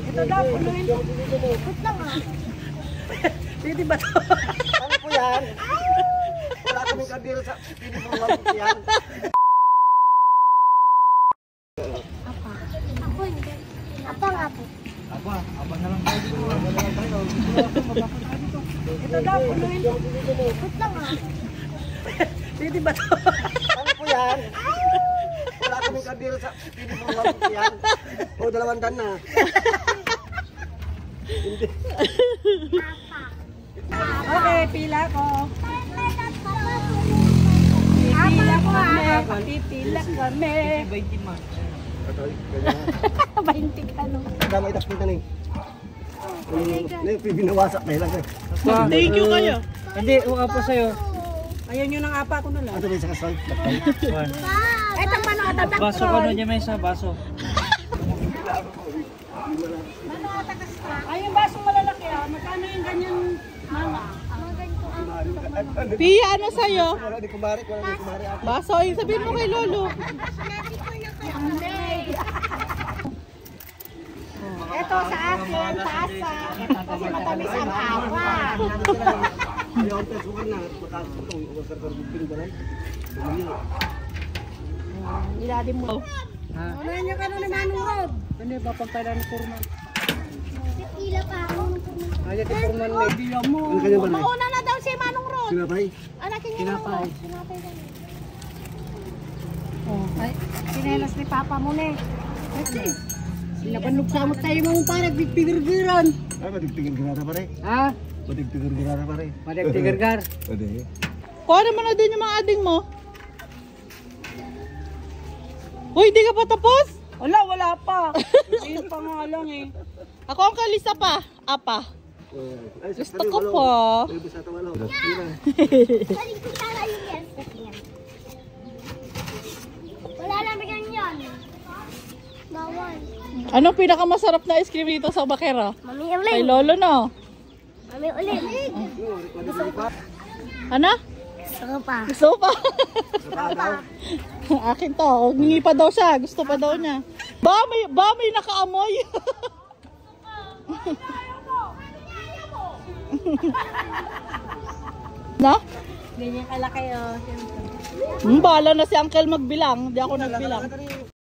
Ito daw, punuin ko. Ikot lang ah. Pwede ba ito? Ano po yan? Wala kaming kandila sa pinipurwag po yan. Apa? Ako hindi. Apa nga po? Apa na lang tayo dito. Apa na lang tayo. Ito daw, punuin ko. Ikot lang ah. Pwede ba ito? Ano po yan? Wala kaming kandila sa pinipurwag po yan. O, 200 na. Okay, pila ko. Pipila kami. Pipila kami. 20 man. 20 ka no. Damay tas kita nih. Ini binawasak na lang. Thank you kayo. Hindi, uwa po sa'yo. Ayaw nyo ng apa ko na lang. Ano ba sa kasal? Eto mano atatak ko. Baso ko na niya may sa baso. Ay, yung basong malalaki ah. Magkano yung ganyan mama? Pia, ano sa'yo? Wala di kumari, wala di kumari. Baso, yung sabihin mo kay Lolo. Ito sa akin, tasa. Kasi matamis ang awa. Ayaw, ang pesukan na. Makakutong, umasar-sar bupin ba rin? Iladi mo. Ano niya ka na ni Manong Rod? Ano ba pagkala ng kurman? Ila pa ako. Kaya ti kurman may Biya mo. Ano kanya ba na? Mauna na daw si Manong Rod. Sinapay? Anakin niya Sinapay. Sinapay daw. Oh, ay, sinelas ni Papa mo ne. Kasi, sinapanlugsa mo tayo mong parang bigpigir-giran. Ay, matigtigil girara pa rin. Ha? Matigtigil girara pa rin. Matigpigir-gar. Pwede. Kuha mo na din yung mga ading mo. Uy, di ka pa tapos? Wala pa. Hindi pa nga lang eh. Ako ang kalisa pa. Apa. Gusto ko po. Wala namin ganyan. Bawal. Anong pinakamasarap na ice cream dito sa Bakera? Mami Kay ulit. Lolo, no? Mami ulit. Ano? Gusto pa. Gusto pa. Akin to. Hingi pa daw siya. Gusto pa daw niya. Ba may nakaamoy. No? Ganyan kalaki oh. Bahala na si Uncle magbilang. Di ako nagbilang.